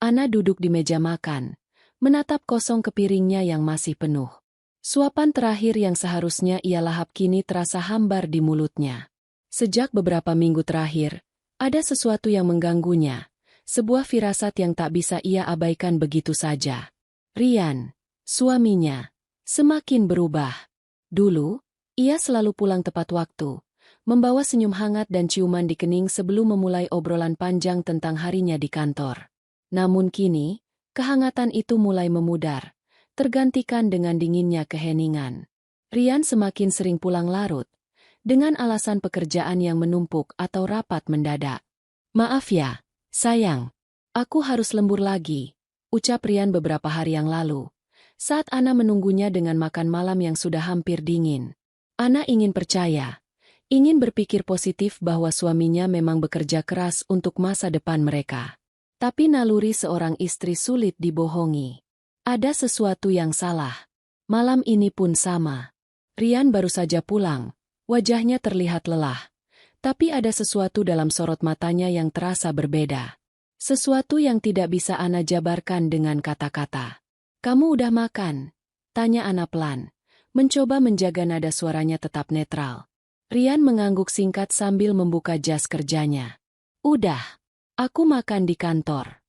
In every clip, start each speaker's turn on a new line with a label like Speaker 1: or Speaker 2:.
Speaker 1: Ana duduk di meja makan, menatap kosong ke piringnya yang masih penuh. Suapan terakhir yang seharusnya ia lahap kini terasa hambar di mulutnya. Sejak beberapa minggu terakhir, ada sesuatu yang mengganggunya, sebuah firasat yang tak bisa ia abaikan begitu saja. Rian, suaminya, semakin berubah. Dulu, ia selalu pulang tepat waktu, membawa senyum hangat dan ciuman di kening sebelum memulai obrolan panjang tentang harinya di kantor. Namun kini, kehangatan itu mulai memudar, tergantikan dengan dinginnya keheningan. Rian semakin sering pulang larut, dengan alasan pekerjaan yang menumpuk atau rapat mendadak. "Maaf ya, sayang. Aku harus lembur lagi," ucap Rian beberapa hari yang lalu, saat Ana menunggunya dengan makan malam yang sudah hampir dingin. Ana ingin percaya, ingin berpikir positif bahwa suaminya memang bekerja keras untuk masa depan mereka. Tapi naluri seorang istri sulit dibohongi. Ada sesuatu yang salah. Malam ini pun sama. Rian baru saja pulang, wajahnya terlihat lelah. Tapi ada sesuatu dalam sorot matanya yang terasa berbeda. Sesuatu yang tidak bisa Ana jabarkan dengan kata-kata. "Kamu udah makan?" tanya Ana pelan, mencoba menjaga nada suaranya tetap netral. Rian mengangguk singkat sambil membuka jas kerjanya. "Udah, aku makan di kantor."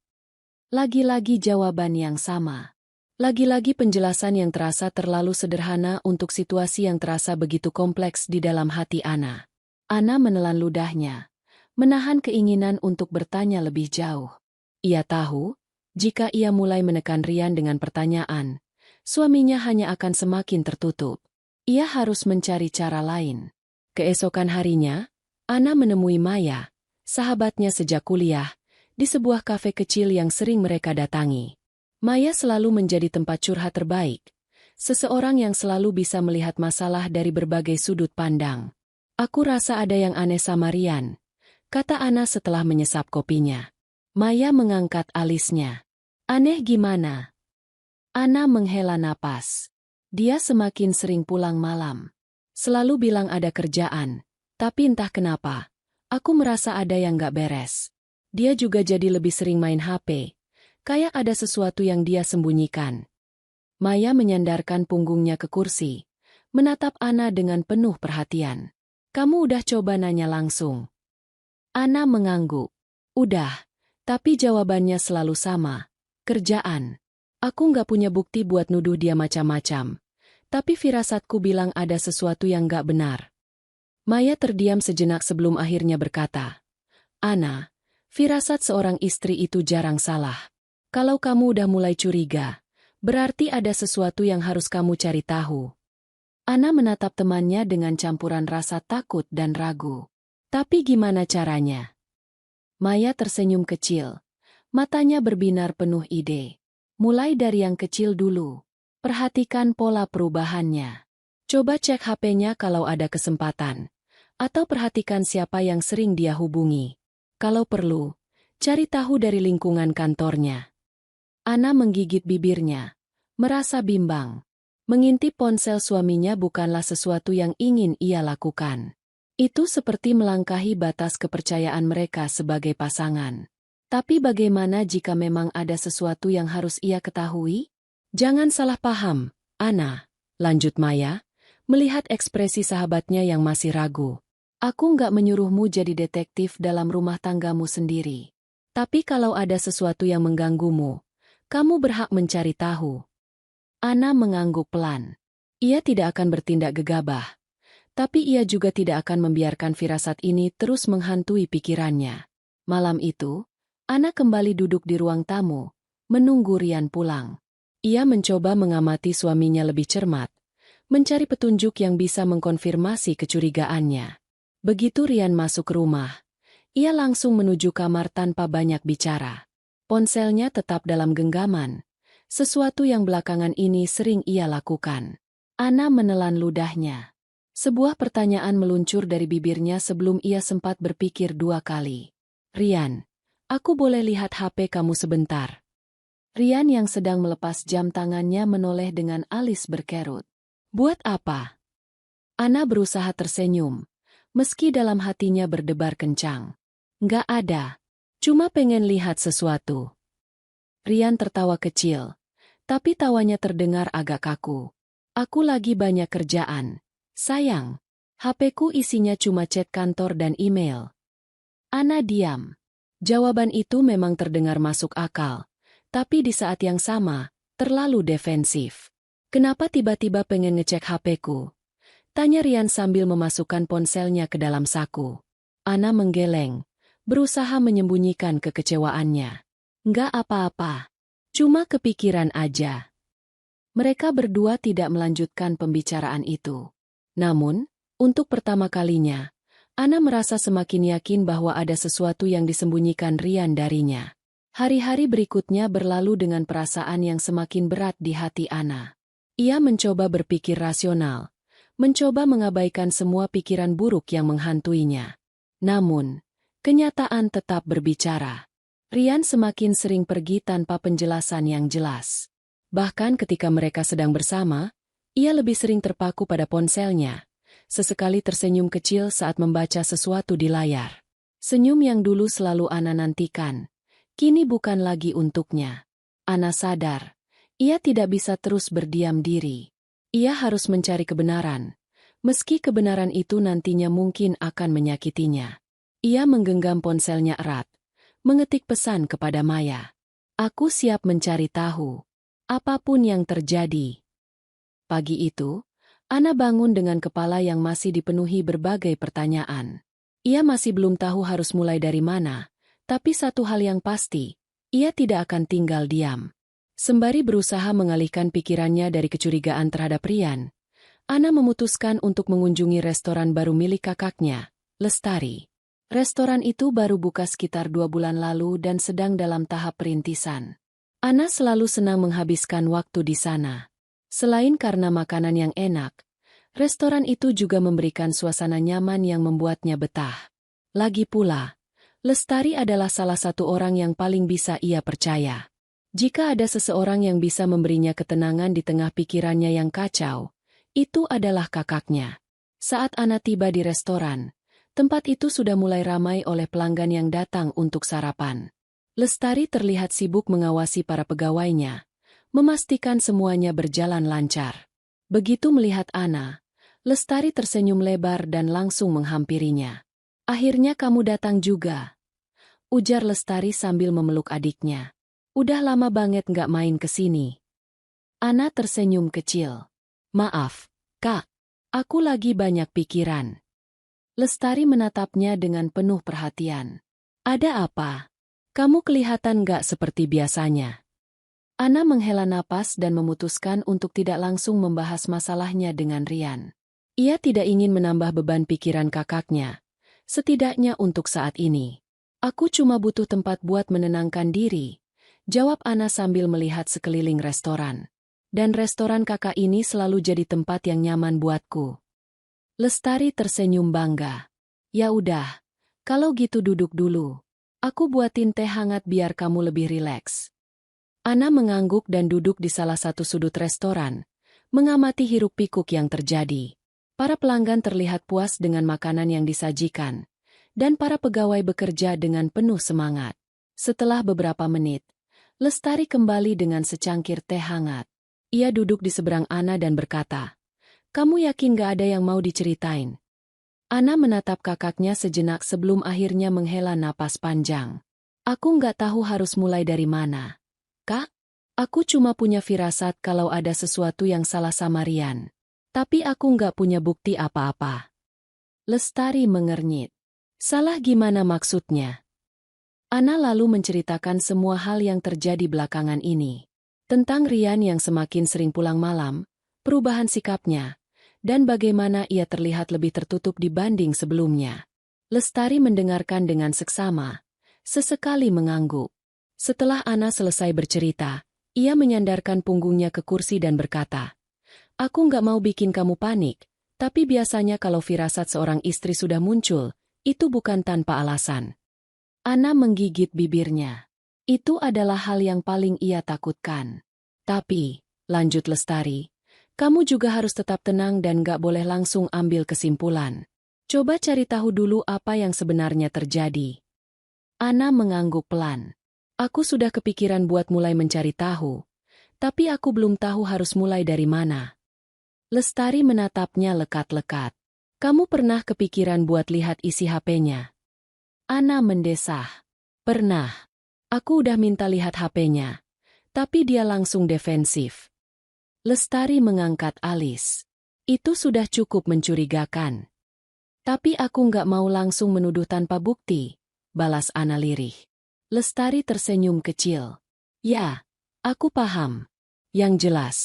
Speaker 1: Lagi-lagi jawaban yang sama. Lagi-lagi penjelasan yang terasa terlalu sederhana untuk situasi yang terasa begitu kompleks di dalam hati Ana. Ana menelan ludahnya, menahan keinginan untuk bertanya lebih jauh. Ia tahu, jika ia mulai menekan Rian dengan pertanyaan, suaminya hanya akan semakin tertutup. Ia harus mencari cara lain. Keesokan harinya, Ana menemui Maya, sahabatnya sejak kuliah, di sebuah kafe kecil yang sering mereka datangi. Maya selalu menjadi tempat curhat terbaik, seseorang yang selalu bisa melihat masalah dari berbagai sudut pandang. "Aku rasa ada yang aneh sama Rian," kata Ana setelah menyesap kopinya. Maya mengangkat alisnya. "Aneh gimana?" Ana menghela napas. Dia semakin sering pulang malam. Selalu bilang ada kerjaan, tapi entah kenapa, aku merasa ada yang gak beres. Dia juga jadi lebih sering main HP, kayak ada sesuatu yang dia sembunyikan. Maya menyandarkan punggungnya ke kursi, menatap Ana dengan penuh perhatian. "Kamu udah coba nanya langsung?" Ana mengangguk. "Udah, tapi jawabannya selalu sama. Kerjaan. Aku nggak punya bukti buat nuduh dia macam-macam. Tapi firasatku bilang ada sesuatu yang nggak benar." Maya terdiam sejenak sebelum akhirnya berkata, "Ana, firasat seorang istri itu jarang salah. Kalau kamu udah mulai curiga, berarti ada sesuatu yang harus kamu cari tahu." Ana menatap temannya dengan campuran rasa takut dan ragu. "Tapi gimana caranya?" Maya tersenyum kecil. Matanya berbinar penuh ide. "Mulai dari yang kecil dulu. Perhatikan pola perubahannya. Coba cek HP-nya kalau ada kesempatan. Atau perhatikan siapa yang sering dia hubungi. Kalau perlu, cari tahu dari lingkungan kantornya." Ana menggigit bibirnya, merasa bimbang. Mengintip ponsel suaminya bukanlah sesuatu yang ingin ia lakukan. Itu seperti melangkahi batas kepercayaan mereka sebagai pasangan. Tapi bagaimana jika memang ada sesuatu yang harus ia ketahui? "Jangan salah paham, Ana," lanjut Maya, melihat ekspresi sahabatnya yang masih ragu. "Aku nggak menyuruhmu jadi detektif dalam rumah tanggamu sendiri. Tapi kalau ada sesuatu yang mengganggumu, kamu berhak mencari tahu." Ana mengangguk pelan. Ia tidak akan bertindak gegabah. Tapi ia juga tidak akan membiarkan firasat ini terus menghantui pikirannya. Malam itu, Ana kembali duduk di ruang tamu, menunggu Rian pulang. Ia mencoba mengamati suaminya lebih cermat, mencari petunjuk yang bisa mengkonfirmasi kecurigaannya. Begitu Rian masuk rumah, ia langsung menuju kamar tanpa banyak bicara. Ponselnya tetap dalam genggaman, sesuatu yang belakangan ini sering ia lakukan. Ana menelan ludahnya. Sebuah pertanyaan meluncur dari bibirnya sebelum ia sempat berpikir dua kali. "Rian, aku boleh lihat HP kamu sebentar?" Rian yang sedang melepas jam tangannya menoleh dengan alis berkerut. "Buat apa?" Ana berusaha tersenyum, meski dalam hatinya berdebar kencang. "Nggak ada. Cuma pengen lihat sesuatu." Rian tertawa kecil. Tapi tawanya terdengar agak kaku. Aku lagi banyak kerjaan. Sayang. HP-ku isinya cuma chat kantor dan email. Ana diam. Jawaban itu memang terdengar masuk akal. Tapi di saat yang sama, terlalu defensif. Kenapa tiba-tiba pengen ngecek HP-ku? Tanya Rian sambil memasukkan ponselnya ke dalam saku. Ana menggeleng, berusaha menyembunyikan kekecewaannya. Nggak apa-apa. Cuma kepikiran aja. Mereka berdua tidak melanjutkan pembicaraan itu. Namun, untuk pertama kalinya, Ana merasa semakin yakin bahwa ada sesuatu yang disembunyikan Rian darinya. Hari-hari berikutnya berlalu dengan perasaan yang semakin berat di hati Ana. Ia mencoba berpikir rasional, mencoba mengabaikan semua pikiran buruk yang menghantuinya. Namun, kenyataan tetap berbicara. Rian semakin sering pergi tanpa penjelasan yang jelas. Bahkan ketika mereka sedang bersama, ia lebih sering terpaku pada ponselnya. Sesekali tersenyum kecil saat membaca sesuatu di layar. Senyum yang dulu selalu Ana nantikan, kini bukan lagi untuknya. Ana sadar, ia tidak bisa terus berdiam diri. Ia harus mencari kebenaran, meski kebenaran itu nantinya mungkin akan menyakitinya. Ia menggenggam ponselnya erat, mengetik pesan kepada Maya. Aku siap mencari tahu, apapun yang terjadi. Pagi itu, Ana bangun dengan kepala yang masih dipenuhi berbagai pertanyaan. Ia masih belum tahu harus mulai dari mana, tapi satu hal yang pasti, ia tidak akan tinggal diam. Sembari berusaha mengalihkan pikirannya dari kecurigaan terhadap Rian, Ana memutuskan untuk mengunjungi restoran baru milik kakaknya, Lestari. Restoran itu baru buka sekitar 2 bulan lalu dan sedang dalam tahap perintisan. Ana selalu senang menghabiskan waktu di sana. Selain karena makanan yang enak, restoran itu juga memberikan suasana nyaman yang membuatnya betah. Lagi pula, Lestari adalah salah satu orang yang paling bisa ia percaya. Jika ada seseorang yang bisa memberinya ketenangan di tengah pikirannya yang kacau, itu adalah kakaknya. Saat Ana tiba di restoran, tempat itu sudah mulai ramai oleh pelanggan yang datang untuk sarapan. Lestari terlihat sibuk mengawasi para pegawainya, memastikan semuanya berjalan lancar. Begitu melihat Ana, Lestari tersenyum lebar dan langsung menghampirinya. Akhirnya kamu datang juga, ujar Lestari sambil memeluk adiknya. Udah lama banget nggak main ke sini. Ana tersenyum kecil. Maaf, Kak, aku lagi banyak pikiran. Lestari menatapnya dengan penuh perhatian. Ada apa? Kamu kelihatan gak seperti biasanya. Ana menghela napas dan memutuskan untuk tidak langsung membahas masalahnya dengan Rian. Ia tidak ingin menambah beban pikiran kakaknya, setidaknya untuk saat ini. Aku cuma butuh tempat buat menenangkan diri, jawab Ana sambil melihat sekeliling restoran. Dan restoran kakak ini selalu jadi tempat yang nyaman buatku. Lestari tersenyum bangga. Ya udah, kalau gitu duduk dulu. Aku buatin teh hangat biar kamu lebih rileks. Ana mengangguk dan duduk di salah satu sudut restoran, mengamati hiruk-pikuk yang terjadi. Para pelanggan terlihat puas dengan makanan yang disajikan, dan para pegawai bekerja dengan penuh semangat. Setelah beberapa menit, Lestari kembali dengan secangkir teh hangat. Ia duduk di seberang Ana dan berkata, kamu yakin gak ada yang mau diceritain? Ana menatap kakaknya sejenak sebelum akhirnya menghela napas panjang. Aku nggak tahu harus mulai dari mana. Kak, aku cuma punya firasat kalau ada sesuatu yang salah sama Rian. Tapi aku nggak punya bukti apa-apa. Lestari mengernyit. Salah gimana maksudnya? Ana lalu menceritakan semua hal yang terjadi belakangan ini. Tentang Rian yang semakin sering pulang malam, perubahan sikapnya, dan bagaimana ia terlihat lebih tertutup dibanding sebelumnya. Lestari mendengarkan dengan seksama, sesekali mengangguk. Setelah Ana selesai bercerita, ia menyandarkan punggungnya ke kursi dan berkata, aku nggak mau bikin kamu panik, tapi biasanya kalau firasat seorang istri sudah muncul, itu bukan tanpa alasan. Ana menggigit bibirnya. Itu adalah hal yang paling ia takutkan. Tapi, lanjut Lestari, kamu juga harus tetap tenang dan gak boleh langsung ambil kesimpulan. Coba cari tahu dulu apa yang sebenarnya terjadi. Ana mengangguk pelan. Aku sudah kepikiran buat mulai mencari tahu, tapi aku belum tahu harus mulai dari mana. Lestari menatapnya lekat-lekat. Kamu pernah kepikiran buat lihat isi HP-nya? Ana mendesah. Pernah. Aku udah minta lihat HP-nya, tapi dia langsung defensif. Lestari mengangkat alis. Itu sudah cukup mencurigakan. Tapi aku nggak mau langsung menuduh tanpa bukti, balas Ana lirih. Lestari tersenyum kecil. Ya, aku paham. Yang jelas,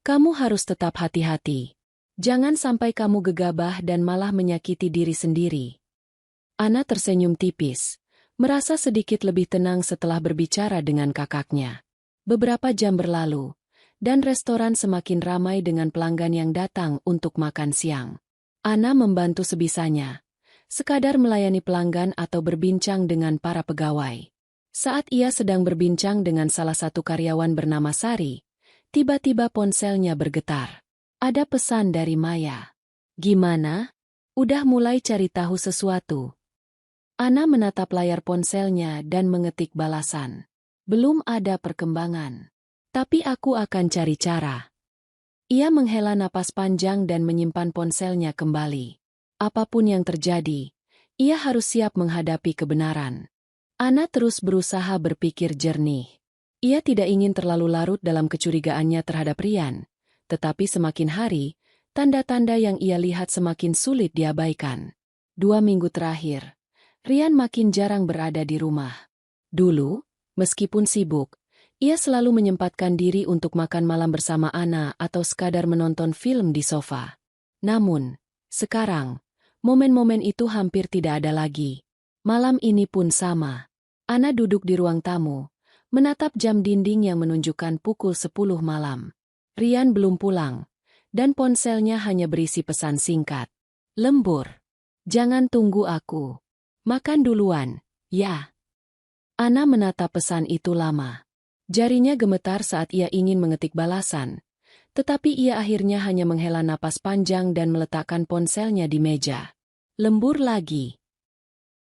Speaker 1: kamu harus tetap hati-hati. Jangan sampai kamu gegabah dan malah menyakiti diri sendiri. Ana tersenyum tipis, merasa sedikit lebih tenang setelah berbicara dengan kakaknya. Beberapa jam berlalu, dan restoran semakin ramai dengan pelanggan yang datang untuk makan siang. Ana membantu sebisanya, sekadar melayani pelanggan atau berbincang dengan para pegawai. Saat ia sedang berbincang dengan salah satu karyawan bernama Sari, tiba-tiba ponselnya bergetar. Ada pesan dari Maya. Gimana? Udah mulai cari tahu sesuatu? Ana menatap layar ponselnya dan mengetik balasan. Belum ada perkembangan. Tapi aku akan cari cara. Ia menghela napas panjang dan menyimpan ponselnya kembali. Apapun yang terjadi, ia harus siap menghadapi kebenaran. Ana terus berusaha berpikir jernih. Ia tidak ingin terlalu larut dalam kecurigaannya terhadap Rian, tetapi semakin hari, tanda-tanda yang ia lihat semakin sulit diabaikan. 2 minggu terakhir, Rian makin jarang berada di rumah. Dulu, meskipun sibuk, ia selalu menyempatkan diri untuk makan malam bersama Ana atau sekadar menonton film di sofa. Namun, sekarang, momen-momen itu hampir tidak ada lagi. Malam ini pun sama. Ana duduk di ruang tamu, menatap jam dinding yang menunjukkan pukul 10 malam. Rian belum pulang, dan ponselnya hanya berisi pesan singkat. Lembur. Jangan tunggu aku. Makan duluan, ya. Ana menatap pesan itu lama. Jarinya gemetar saat ia ingin mengetik balasan, tetapi ia akhirnya hanya menghela napas panjang dan meletakkan ponselnya di meja. Lembur lagi.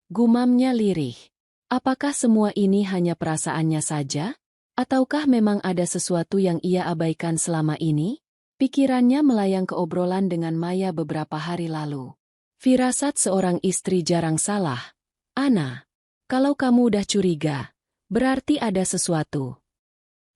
Speaker 1: Gumamnya lirih. Apakah semua ini hanya perasaannya saja? Ataukah memang ada sesuatu yang ia abaikan selama ini? Pikirannya melayang ke obrolan dengan Maya beberapa hari lalu. Firasat seorang istri jarang salah. Ana, kalau kamu udah curiga, berarti ada sesuatu.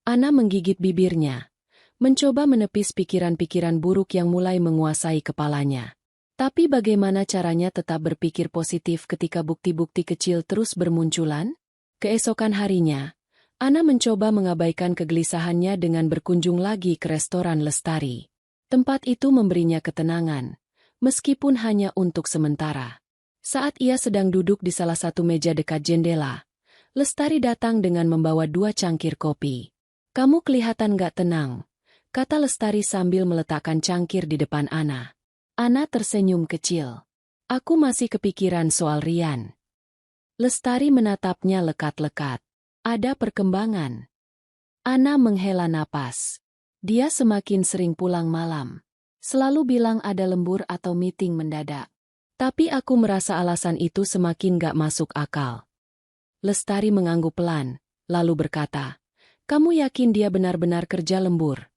Speaker 1: Ana menggigit bibirnya, mencoba menepis pikiran-pikiran buruk yang mulai menguasai kepalanya. Tapi bagaimana caranya tetap berpikir positif ketika bukti-bukti kecil terus bermunculan? Keesokan harinya, Ana mencoba mengabaikan kegelisahannya dengan berkunjung lagi ke restoran Lestari. Tempat itu memberinya ketenangan, meskipun hanya untuk sementara. Saat ia sedang duduk di salah satu meja dekat jendela, Lestari datang dengan membawa 2 cangkir kopi. Kamu kelihatan gak tenang, kata Lestari sambil meletakkan cangkir di depan Ana. Ana tersenyum kecil. Aku masih kepikiran soal Rian. Lestari menatapnya lekat-lekat. Ada perkembangan. Ana menghela napas. Dia semakin sering pulang malam. Selalu bilang ada lembur atau meeting mendadak. Tapi aku merasa alasan itu semakin gak masuk akal. Lestari mengangguk pelan, lalu berkata, kamu yakin dia benar-benar kerja lembur?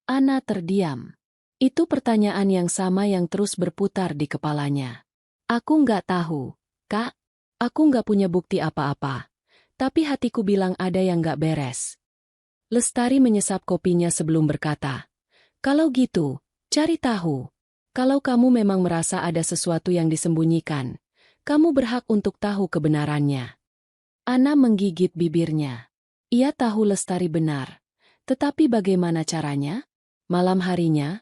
Speaker 1: Ana terdiam. Itu pertanyaan yang sama yang terus berputar di kepalanya. Aku nggak tahu, Kak. Aku nggak punya bukti apa-apa. Tapi hatiku bilang ada yang nggak beres. Lestari menyesap kopinya sebelum berkata, kalau gitu, cari tahu. Kalau kamu memang merasa ada sesuatu yang disembunyikan, kamu berhak untuk tahu kebenarannya. Ana menggigit bibirnya. Ia tahu Lestari benar. Tetapi bagaimana caranya? Malam harinya,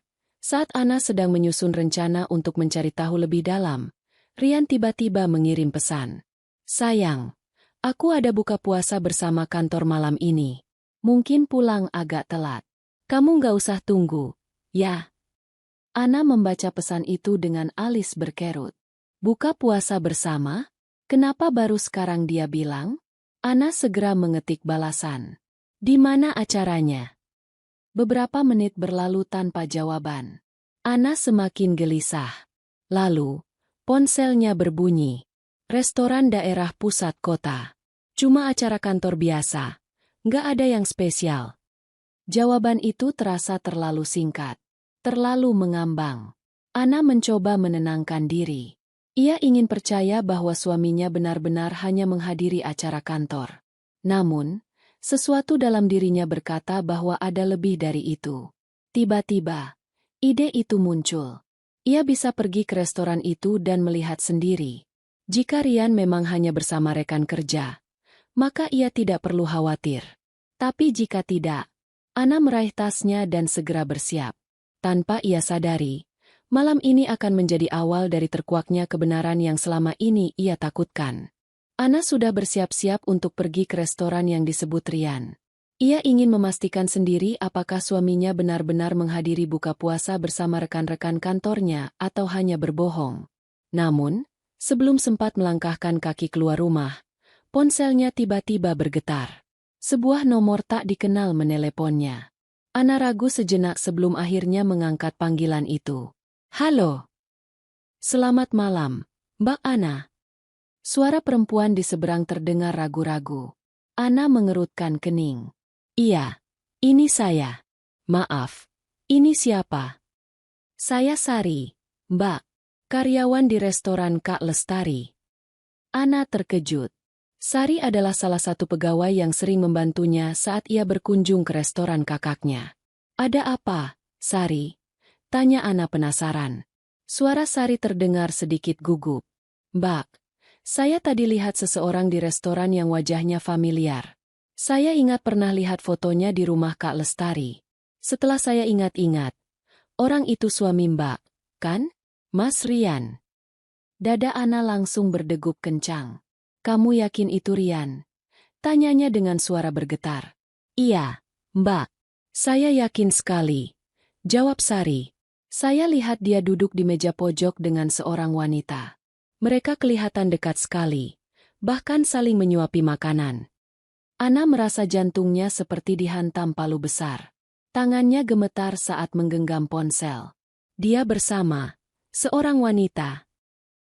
Speaker 1: saat Ana sedang menyusun rencana untuk mencari tahu lebih dalam, Rian tiba-tiba mengirim pesan. Sayang, aku ada buka puasa bersama kantor malam ini. Mungkin pulang agak telat. Kamu nggak usah tunggu, ya? Ana membaca pesan itu dengan alis berkerut. Buka puasa bersama? Kenapa baru sekarang dia bilang? Ana segera mengetik balasan. Di mana acaranya? Beberapa menit berlalu tanpa jawaban. Ana semakin gelisah. Lalu, ponselnya berbunyi. Restoran daerah pusat kota. Cuma acara kantor biasa. Nggak ada yang spesial. Jawaban itu terasa terlalu singkat. Terlalu mengambang. Ana mencoba menenangkan diri. Ia ingin percaya bahwa suaminya benar-benar hanya menghadiri acara kantor. Namun, sesuatu dalam dirinya berkata bahwa ada lebih dari itu. Tiba-tiba, ide itu muncul. Ia bisa pergi ke restoran itu dan melihat sendiri. Jika Rian memang hanya bersama rekan kerja, maka ia tidak perlu khawatir. Tapi jika tidak, Ana meraih tasnya dan segera bersiap. Tanpa ia sadari, malam ini akan menjadi awal dari terkuaknya kebenaran yang selama ini ia takutkan. Ana sudah bersiap-siap untuk pergi ke restoran yang disebut Rian. Ia ingin memastikan sendiri apakah suaminya benar-benar menghadiri buka puasa bersama rekan-rekan kantornya atau hanya berbohong. Namun, sebelum sempat melangkahkan kaki keluar rumah, ponselnya tiba-tiba bergetar. Sebuah nomor tak dikenal meneleponnya. Ana ragu sejenak sebelum akhirnya mengangkat panggilan itu. Halo. Selamat malam, Mbak Ana. Suara perempuan di seberang terdengar ragu-ragu. Ana mengerutkan kening. Iya, ini saya. Maaf, ini siapa? Saya Sari, Mbak. Karyawan di restoran Kak Lestari. Ana terkejut. Sari adalah salah satu pegawai yang sering membantunya saat ia berkunjung ke restoran kakaknya. Ada apa, Sari? Tanya Ana penasaran. Suara Sari terdengar sedikit gugup. Mbak, saya tadi lihat seseorang di restoran yang wajahnya familiar. Saya ingat pernah lihat fotonya di rumah Kak Lestari. Setelah saya ingat-ingat, orang itu suami Mbak, kan? Mas Rian. Dada Ana langsung berdegup kencang. Kamu yakin itu Rian? Tanyanya dengan suara bergetar. Iya, Mbak. Saya yakin sekali. Jawab Sari. Saya lihat dia duduk di meja pojok dengan seorang wanita. Mereka kelihatan dekat sekali, bahkan saling menyuapi makanan. Ana merasa jantungnya seperti dihantam palu besar. Tangannya gemetar saat menggenggam ponsel. Dia bersama seorang wanita.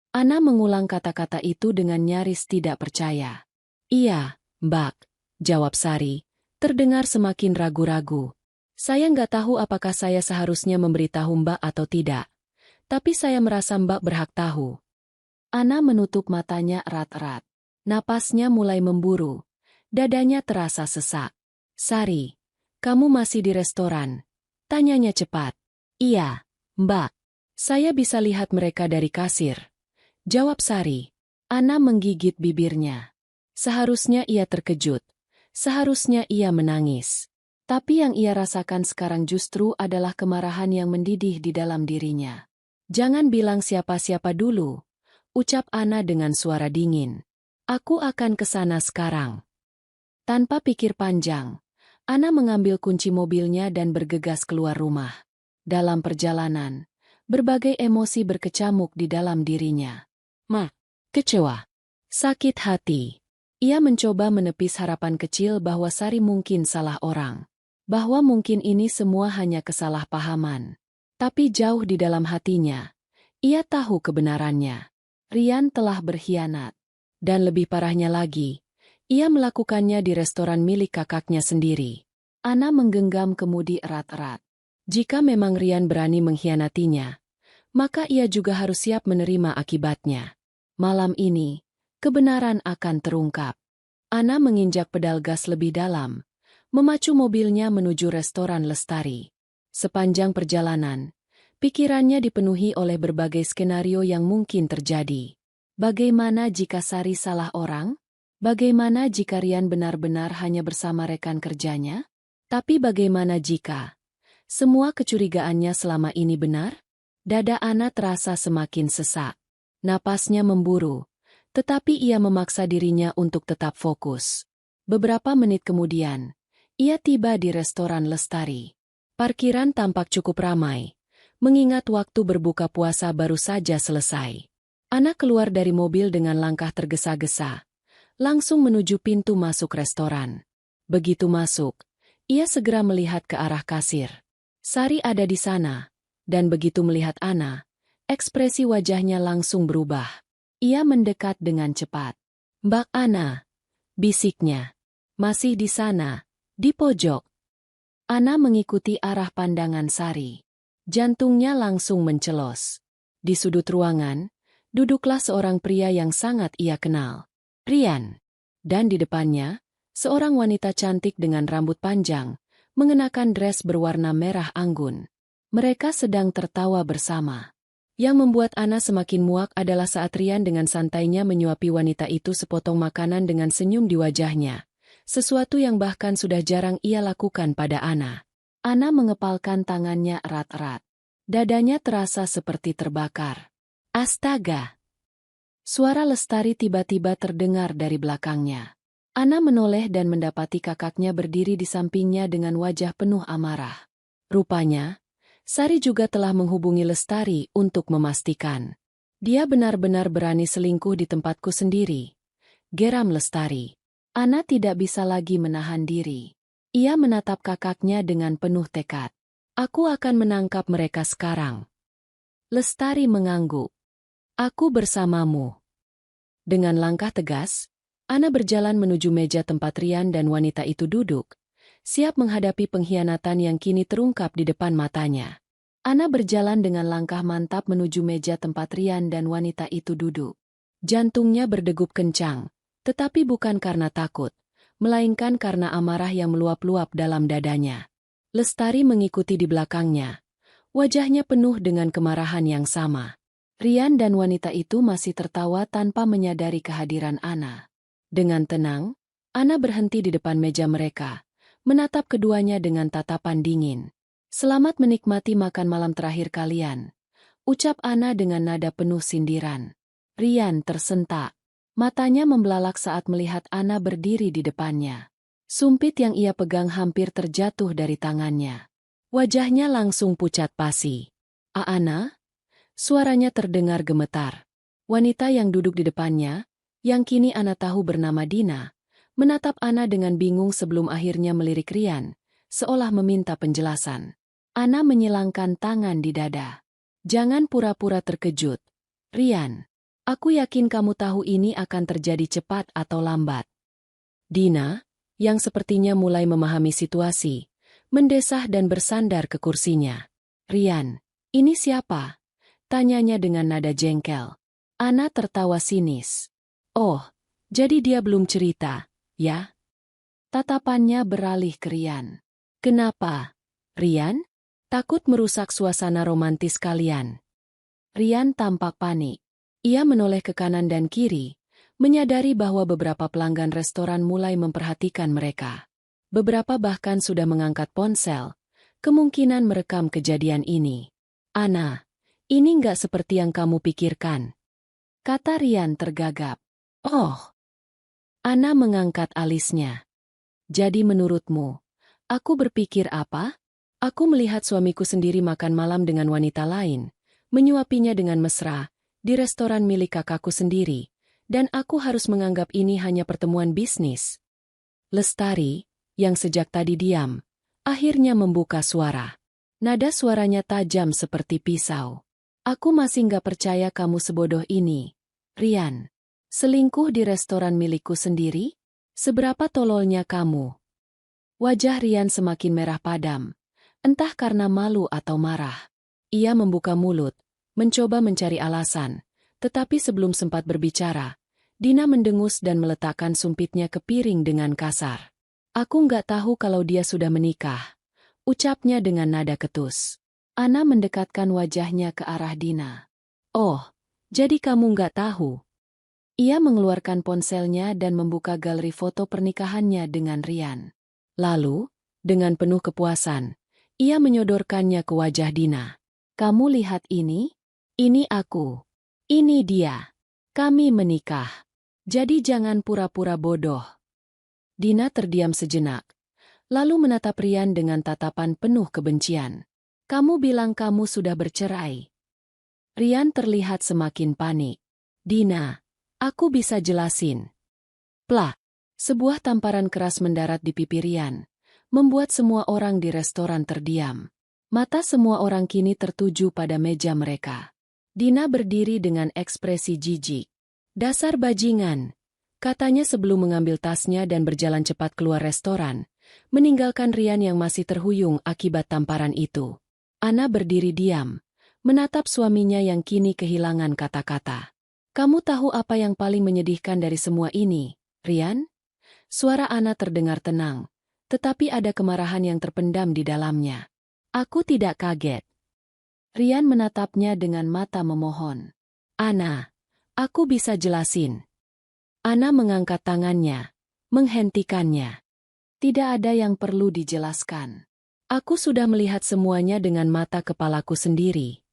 Speaker 1: Ana mengulang kata-kata itu dengan nyaris tidak percaya. Iya, Mbak, jawab Sari, terdengar semakin ragu-ragu. Saya nggak tahu apakah saya seharusnya memberitahu Mbak atau tidak. Tapi saya merasa Mbak berhak tahu. Ana menutup matanya erat-erat. Napasnya mulai memburu. Dadanya terasa sesak. Sari, kamu masih di restoran? Tanyanya cepat. Iya, Mbak. Saya bisa lihat mereka dari kasir. Jawab Sari. Ana menggigit bibirnya. Seharusnya ia terkejut. Seharusnya ia menangis. Tapi yang ia rasakan sekarang justru adalah kemarahan yang mendidih di dalam dirinya. Jangan bilang siapa-siapa dulu, ucap Ana dengan suara dingin. Aku akan ke sana sekarang. Tanpa pikir panjang, Ana mengambil kunci mobilnya dan bergegas keluar rumah. Dalam perjalanan, berbagai emosi berkecamuk di dalam dirinya. Kecewa, sakit hati. Ia mencoba menepis harapan kecil bahwa Sari mungkin salah orang. Bahwa mungkin ini semua hanya kesalahpahaman. Tapi jauh di dalam hatinya, ia tahu kebenarannya. Rian telah berkhianat. Dan lebih parahnya lagi, ia melakukannya di restoran milik kakaknya sendiri. Ana menggenggam kemudi erat-erat. Jika memang Rian berani mengkhianatinya, maka ia juga harus siap menerima akibatnya. Malam ini, kebenaran akan terungkap. Ana menginjak pedal gas lebih dalam, memacu mobilnya menuju restoran Lestari. Sepanjang perjalanan, pikirannya dipenuhi oleh berbagai skenario yang mungkin terjadi. Bagaimana jika Sari salah orang? Bagaimana jika Rian benar-benar hanya bersama rekan kerjanya? Tapi bagaimana jika semua kecurigaannya selama ini benar? Dada Ana terasa semakin sesak. Napasnya memburu, tetapi ia memaksa dirinya untuk tetap fokus. Beberapa menit kemudian, ia tiba di restoran Lestari. Parkiran tampak cukup ramai, mengingat waktu berbuka puasa baru saja selesai. Ana keluar dari mobil dengan langkah tergesa-gesa, langsung menuju pintu masuk restoran. Begitu masuk, ia segera melihat ke arah kasir. Sari ada di sana, dan begitu melihat Ana, ekspresi wajahnya langsung berubah. Ia mendekat dengan cepat. Mbak Ana, bisiknya. Masih di sana, di pojok. Ana mengikuti arah pandangan Sari. Jantungnya langsung mencelos. Di sudut ruangan, duduklah seorang pria yang sangat ia kenal. Rian. Dan di depannya, seorang wanita cantik dengan rambut panjang, mengenakan dress berwarna merah anggun. Mereka sedang tertawa bersama. Yang membuat Ana semakin muak adalah saat Rian dengan santainya menyuapi wanita itu sepotong makanan dengan senyum di wajahnya. Sesuatu yang bahkan sudah jarang ia lakukan pada Ana. Ana mengepalkan tangannya erat-erat. Dadanya terasa seperti terbakar. Astaga! Suara Lestari tiba-tiba terdengar dari belakangnya. Ana menoleh dan mendapati kakaknya berdiri di sampingnya dengan wajah penuh amarah. Rupanya, Sari juga telah menghubungi Lestari untuk memastikan. Dia benar-benar berani selingkuh di tempatku sendiri. Geram Lestari. Ana tidak bisa lagi menahan diri. Ia menatap kakaknya dengan penuh tekad. Aku akan menangkap mereka sekarang. Lestari mengangguk. Aku bersamamu. Dengan langkah tegas, Ana berjalan menuju meja tempat Rian dan wanita itu duduk, siap menghadapi pengkhianatan yang kini terungkap di depan matanya. Ana berjalan dengan langkah mantap menuju meja tempat Rian dan wanita itu duduk. Jantungnya berdegup kencang, tetapi bukan karena takut, melainkan karena amarah yang meluap-luap dalam dadanya. Lestari mengikuti di belakangnya. Wajahnya penuh dengan kemarahan yang sama. Rian dan wanita itu masih tertawa tanpa menyadari kehadiran Ana. Dengan tenang, Ana berhenti di depan meja mereka, menatap keduanya dengan tatapan dingin. Selamat menikmati makan malam terakhir kalian, ucap Ana dengan nada penuh sindiran. Rian tersentak. Matanya membelalak saat melihat Ana berdiri di depannya. Sumpit yang ia pegang hampir terjatuh dari tangannya. Wajahnya langsung pucat pasi. Ana? Suaranya terdengar gemetar. Wanita yang duduk di depannya, yang kini Ana tahu bernama Dina, menatap Ana dengan bingung sebelum akhirnya melirik Rian, seolah meminta penjelasan. Ana menyilangkan tangan di dada. Jangan pura-pura terkejut. Rian, aku yakin kamu tahu ini akan terjadi cepat atau lambat. Dina, yang sepertinya mulai memahami situasi, mendesah dan bersandar ke kursinya. Rian, ini siapa? Tanyanya dengan nada jengkel. Ana tertawa sinis. Oh, jadi dia belum cerita, ya? Tatapannya beralih ke Rian. Kenapa? Rian? Takut merusak suasana romantis kalian. Rian tampak panik. Ia menoleh ke kanan dan kiri, menyadari bahwa beberapa pelanggan restoran mulai memperhatikan mereka. Beberapa bahkan sudah mengangkat ponsel, kemungkinan merekam kejadian ini. Ana, ini nggak seperti yang kamu pikirkan, kata Rian tergagap. Oh. Ana mengangkat alisnya. Jadi menurutmu, aku berpikir apa? Aku melihat suamiku sendiri makan malam dengan wanita lain, menyuapinya dengan mesra, di restoran milik kakakku sendiri, dan aku harus menganggap ini hanya pertemuan bisnis. Lestari, yang sejak tadi diam, akhirnya membuka suara. Nada suaranya tajam seperti pisau. Aku masih nggak percaya kamu sebodoh ini, Rian. Selingkuh di restoran milikku sendiri? Seberapa tololnya kamu? Wajah Rian semakin merah padam. Entah karena malu atau marah. Ia membuka mulut, mencoba mencari alasan, tetapi sebelum sempat berbicara, Dina mendengus dan meletakkan sumpitnya ke piring dengan kasar. Aku nggak tahu kalau dia sudah menikah, ucapnya dengan nada ketus. Ana mendekatkan wajahnya ke arah Dina. Oh, jadi kamu nggak tahu? Ia mengeluarkan ponselnya dan membuka galeri foto pernikahannya dengan Rian. Lalu, dengan penuh kepuasan, ia menyodorkannya ke wajah Dina. Kamu lihat ini? Ini aku. Ini dia. Kami menikah. Jadi jangan pura-pura bodoh. Dina terdiam sejenak, lalu menatap Rian dengan tatapan penuh kebencian. Kamu bilang kamu sudah bercerai. Rian terlihat semakin panik. Dina, aku bisa jelasin. Plak. Sebuah tamparan keras mendarat di pipi Rian, membuat semua orang di restoran terdiam. Mata semua orang kini tertuju pada meja mereka. Dina berdiri dengan ekspresi jijik. Dasar bajingan. Katanya sebelum mengambil tasnya dan berjalan cepat keluar restoran, meninggalkan Rian yang masih terhuyung akibat tamparan itu. Ana berdiri diam, menatap suaminya yang kini kehilangan kata-kata. Kamu tahu apa yang paling menyedihkan dari semua ini, Rian? Suara Ana terdengar tenang, tetapi ada kemarahan yang terpendam di dalamnya. Aku tidak kaget. Rian menatapnya dengan mata memohon. Ana, aku bisa jelasin. Ana mengangkat tangannya, menghentikannya. Tidak ada yang perlu dijelaskan. Aku sudah melihat semuanya dengan mata kepalaku sendiri.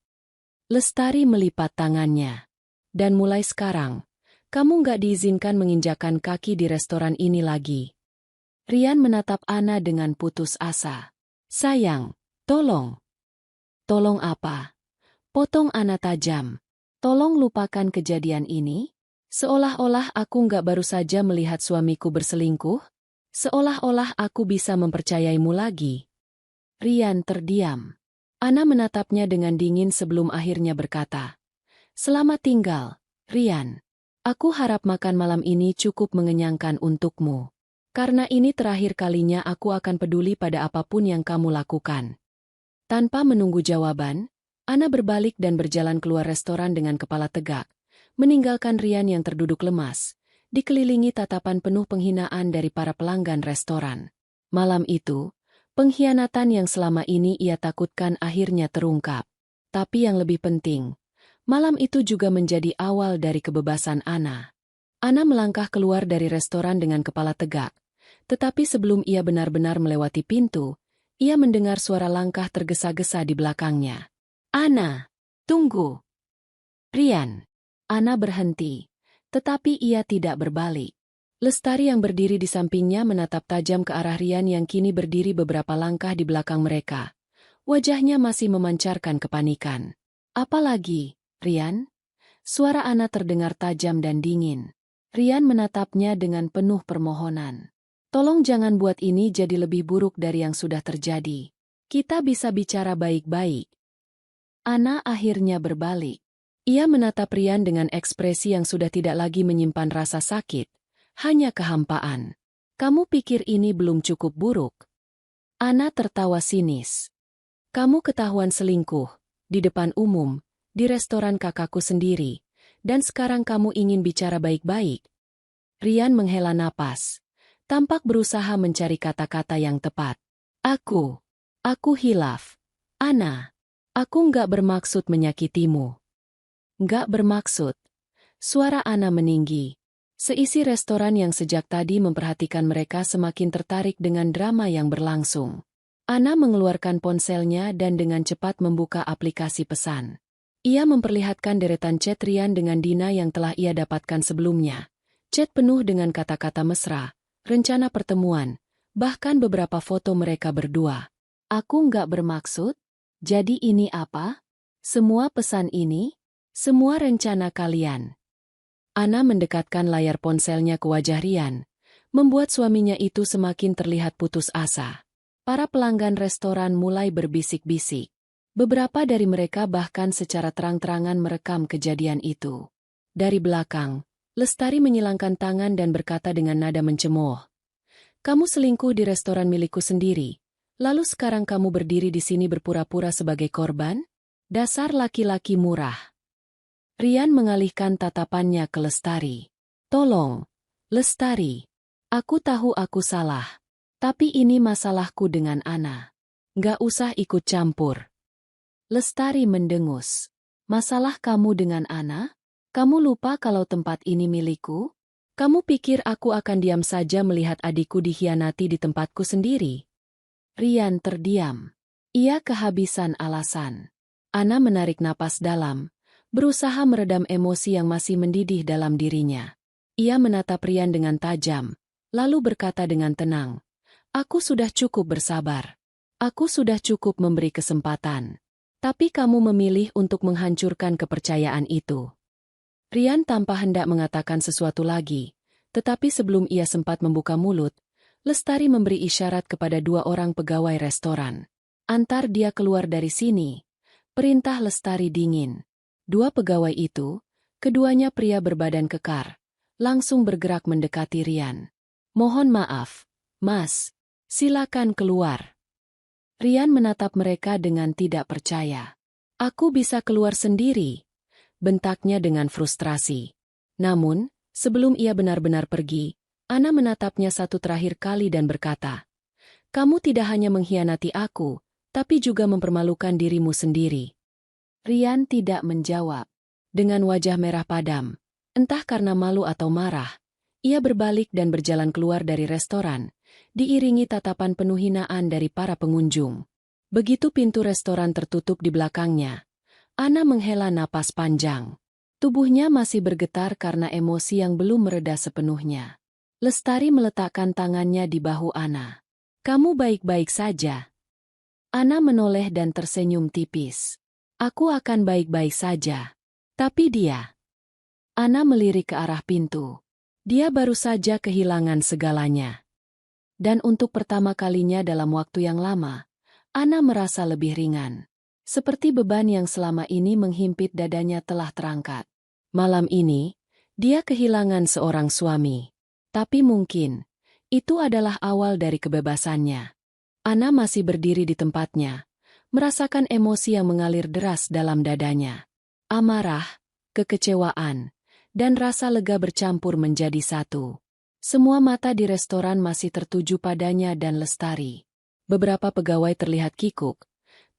Speaker 1: Lestari melipat tangannya. Dan mulai sekarang, kamu nggak diizinkan menginjakan kaki di restoran ini lagi. Rian menatap Ana dengan putus asa. Sayang, tolong. Tolong apa? Potong Ana tajam. Tolong lupakan kejadian ini. Seolah-olah aku nggak baru saja melihat suamiku berselingkuh. Seolah-olah aku bisa mempercayaimu lagi. Rian terdiam. Ana menatapnya dengan dingin sebelum akhirnya berkata, Selamat tinggal, Rian. Aku harap makan malam ini cukup mengenyangkan untukmu. Karena ini terakhir kalinya aku akan peduli pada apapun yang kamu lakukan. Tanpa menunggu jawaban, Ana berbalik dan berjalan keluar restoran dengan kepala tegak, meninggalkan Rian yang terduduk lemas, dikelilingi tatapan penuh penghinaan dari para pelanggan restoran. Malam itu, pengkhianatan yang selama ini ia takutkan akhirnya terungkap. Tapi yang lebih penting, malam itu juga menjadi awal dari kebebasan Ana. Ana melangkah keluar dari restoran dengan kepala tegak, tetapi sebelum ia benar-benar melewati pintu, ia mendengar suara langkah tergesa-gesa di belakangnya. Ana, tunggu. Rian. Ana berhenti, tetapi ia tidak berbalik. Lestari yang berdiri di sampingnya menatap tajam ke arah Rian yang kini berdiri beberapa langkah di belakang mereka. Wajahnya masih memancarkan kepanikan. Apalagi, Rian? Suara Ana terdengar tajam dan dingin. Rian menatapnya dengan penuh permohonan. Tolong jangan buat ini jadi lebih buruk dari yang sudah terjadi. Kita bisa bicara baik-baik. Ana akhirnya berbalik. Ia menatap Rian dengan ekspresi yang sudah tidak lagi menyimpan rasa sakit, hanya kehampaan. Kamu pikir ini belum cukup buruk? Ana tertawa sinis. Kamu ketahuan selingkuh, di depan umum, di restoran kakakku sendiri, dan sekarang kamu ingin bicara baik-baik. Rian menghela napas, tampak berusaha mencari kata-kata yang tepat. Aku hilaf. Ana, aku nggak bermaksud menyakitimu. Nggak bermaksud. Suara Ana meninggi. Seisi restoran yang sejak tadi memperhatikan mereka semakin tertarik dengan drama yang berlangsung. Ana mengeluarkan ponselnya dan dengan cepat membuka aplikasi pesan. Ia memperlihatkan deretan chat Rian dengan Dina yang telah ia dapatkan sebelumnya. Chat penuh dengan kata-kata mesra, rencana pertemuan, bahkan beberapa foto mereka berdua. Aku nggak bermaksud? Jadi ini apa? Semua pesan ini? Semua rencana kalian. Ana mendekatkan layar ponselnya ke wajah Rian, membuat suaminya itu semakin terlihat putus asa. Para pelanggan restoran mulai berbisik-bisik. Beberapa dari mereka bahkan secara terang-terangan merekam kejadian itu. Dari belakang, Lestari menyilangkan tangan dan berkata dengan nada mencemooh. Kamu selingkuh di restoran milikku sendiri, lalu sekarang kamu berdiri di sini berpura-pura sebagai korban? Dasar laki-laki murah. Rian mengalihkan tatapannya ke Lestari. Tolong, Lestari. Aku tahu aku salah. Tapi ini masalahku dengan Ana. Nggak usah ikut campur. Lestari mendengus. Masalah kamu dengan Ana? Kamu lupa kalau tempat ini milikku? Kamu pikir aku akan diam saja melihat adikku dikhianati di tempatku sendiri? Rian terdiam. Ia kehabisan alasan. Ana menarik napas dalam, berusaha meredam emosi yang masih mendidih dalam dirinya. Ia menatap Rian dengan tajam, lalu berkata dengan tenang, Aku sudah cukup bersabar. Aku sudah cukup memberi kesempatan. Tapi kamu memilih untuk menghancurkan kepercayaan itu. Rian tanpa hendak mengatakan sesuatu lagi, tetapi sebelum ia sempat membuka mulut, Lestari memberi isyarat kepada dua orang pegawai restoran. Antar dia keluar dari sini. Perintah Lestari dingin. Dua pegawai itu, keduanya pria berbadan kekar, langsung bergerak mendekati Rian. "Mohon maaf, Mas. Silakan keluar." Rian menatap mereka dengan tidak percaya. "Aku bisa keluar sendiri," bentaknya dengan frustrasi. Namun, sebelum ia benar-benar pergi, Ana menatapnya satu terakhir kali dan berkata, "Kamu tidak hanya mengkhianati aku, tapi juga mempermalukan dirimu sendiri." Rian tidak menjawab. Dengan wajah merah padam, entah karena malu atau marah, ia berbalik dan berjalan keluar dari restoran, diiringi tatapan penuh hinaan dari para pengunjung. Begitu pintu restoran tertutup di belakangnya, Ana menghela napas panjang. Tubuhnya masih bergetar karena emosi yang belum mereda sepenuhnya. Lestari meletakkan tangannya di bahu Ana. "Kamu baik-baik saja?" Ana menoleh dan tersenyum tipis. "Aku akan baik-baik saja. Tapi dia..." Ana melirik ke arah pintu. Dia baru saja kehilangan segalanya. Dan untuk pertama kalinya dalam waktu yang lama, Ana merasa lebih ringan. Seperti beban yang selama ini menghimpit dadanya telah terangkat. Malam ini, dia kehilangan seorang suami. Tapi mungkin, itu adalah awal dari kebebasannya. Ana masih berdiri di tempatnya, merasakan emosi yang mengalir deras dalam dadanya. Amarah, kekecewaan, dan rasa lega bercampur menjadi satu. Semua mata di restoran masih tertuju padanya dan Lestari. Beberapa pegawai terlihat kikuk,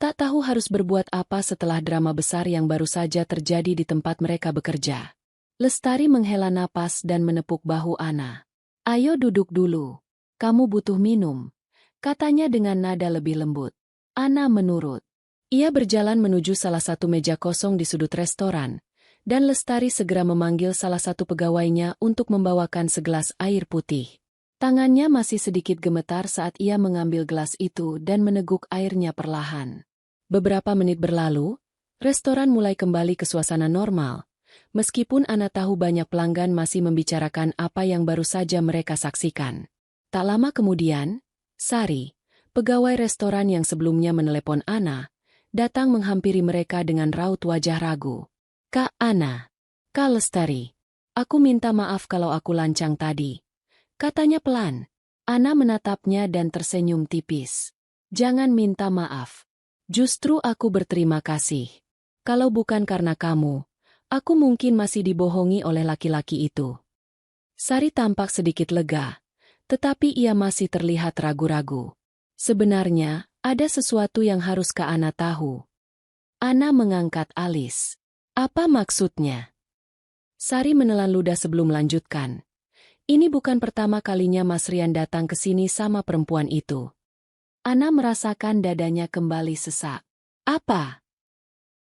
Speaker 1: tak tahu harus berbuat apa setelah drama besar yang baru saja terjadi di tempat mereka bekerja. Lestari menghela napas dan menepuk bahu Ana. "Ayo duduk dulu. Kamu butuh minum," katanya dengan nada lebih lembut. Ana menurut. Ia berjalan menuju salah satu meja kosong di sudut restoran, dan Lestari segera memanggil salah satu pegawainya untuk membawakan segelas air putih. Tangannya masih sedikit gemetar saat ia mengambil gelas itu dan meneguk airnya perlahan. Beberapa menit berlalu, restoran mulai kembali ke suasana normal, meskipun Ana tahu banyak pelanggan masih membicarakan apa yang baru saja mereka saksikan. Tak lama kemudian, Sari, pegawai restoran yang sebelumnya menelepon Ana, datang menghampiri mereka dengan raut wajah ragu. "Kak Ana, Kak Lestari, aku minta maaf kalau aku lancang tadi," katanya pelan. Ana menatapnya dan tersenyum tipis. "Jangan minta maaf. Justru aku berterima kasih. Kalau bukan karena kamu, aku mungkin masih dibohongi oleh laki-laki itu." Sari tampak sedikit lega, tetapi ia masih terlihat ragu-ragu. "Sebenarnya, ada sesuatu yang harus Kak Ana tahu." Ana mengangkat alis. "Apa maksudnya?" Sari menelan ludah sebelum melanjutkan. "Ini bukan pertama kalinya Mas Rian datang ke sini sama perempuan itu." Ana merasakan dadanya kembali sesak. "Apa?"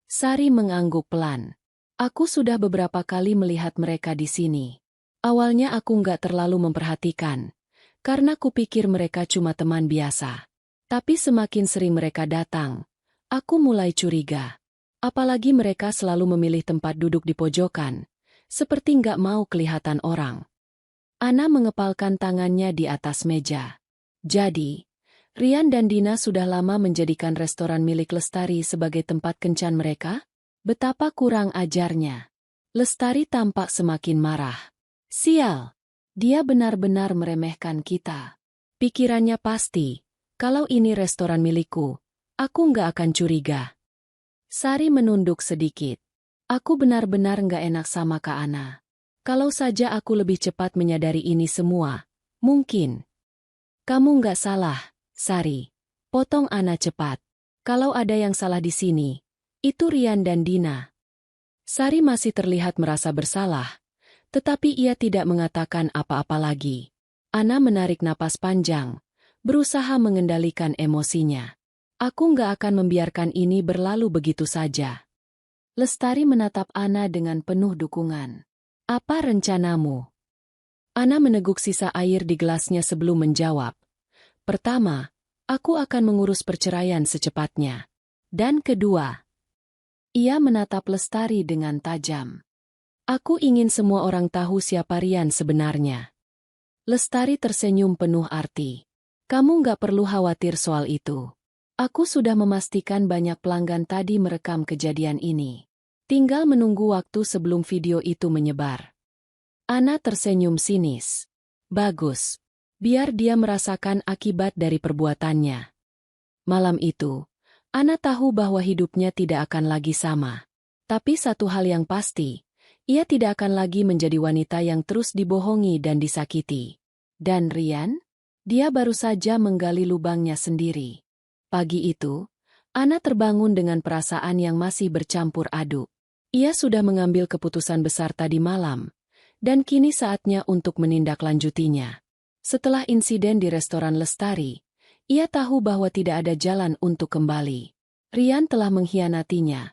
Speaker 1: Sari mengangguk pelan. "Aku sudah beberapa kali melihat mereka di sini. Awalnya aku nggak terlalu memperhatikan, karena kupikir mereka cuma teman biasa. Tapi semakin sering mereka datang, aku mulai curiga. Apalagi mereka selalu memilih tempat duduk di pojokan, seperti nggak mau kelihatan orang." Ana mengepalkan tangannya di atas meja. "Jadi, Rian dan Dina sudah lama menjadikan restoran milik Lestari sebagai tempat kencan mereka? Betapa kurang ajarnya." Lestari tampak semakin marah. "Sial, dia benar-benar meremehkan kita. Pikirannya pasti, kalau ini restoran milikku, aku nggak akan curiga." Sari menunduk sedikit. "Aku benar-benar nggak enak sama Kak Ana. Kalau saja aku lebih cepat menyadari ini semua, mungkin." "Kamu nggak salah, Sari," potong Ana cepat. "Kalau ada yang salah di sini, itu Rian dan Dina." Sari masih terlihat merasa bersalah, tetapi ia tidak mengatakan apa-apa lagi. Ana menarik napas panjang, berusaha mengendalikan emosinya. "Aku nggak akan membiarkan ini berlalu begitu saja." Lestari menatap Ana dengan penuh dukungan. "Apa rencanamu?" Ana meneguk sisa air di gelasnya sebelum menjawab. "Pertama, aku akan mengurus perceraian secepatnya. Dan kedua..." Ia menatap Lestari dengan tajam. "Aku ingin semua orang tahu siapa Rian sebenarnya." Lestari tersenyum penuh arti. "Kamu nggak perlu khawatir soal itu. Aku sudah memastikan banyak pelanggan tadi merekam kejadian ini. Tinggal menunggu waktu sebelum video itu menyebar." Ana tersenyum sinis. Bagus. Biar dia merasakan akibat dari perbuatannya. Malam itu, Ana tahu bahwa hidupnya tidak akan lagi sama. Tapi satu hal yang pasti, ia tidak akan lagi menjadi wanita yang terus dibohongi dan disakiti. Dan Rian? Dia baru saja menggali lubangnya sendiri. Pagi itu, Ana terbangun dengan perasaan yang masih bercampur aduk. Ia sudah mengambil keputusan besar tadi malam, dan kini saatnya untuk menindaklanjutinya. Setelah insiden di restoran Lestari, ia tahu bahwa tidak ada jalan untuk kembali. Rian telah mengkhianatinya,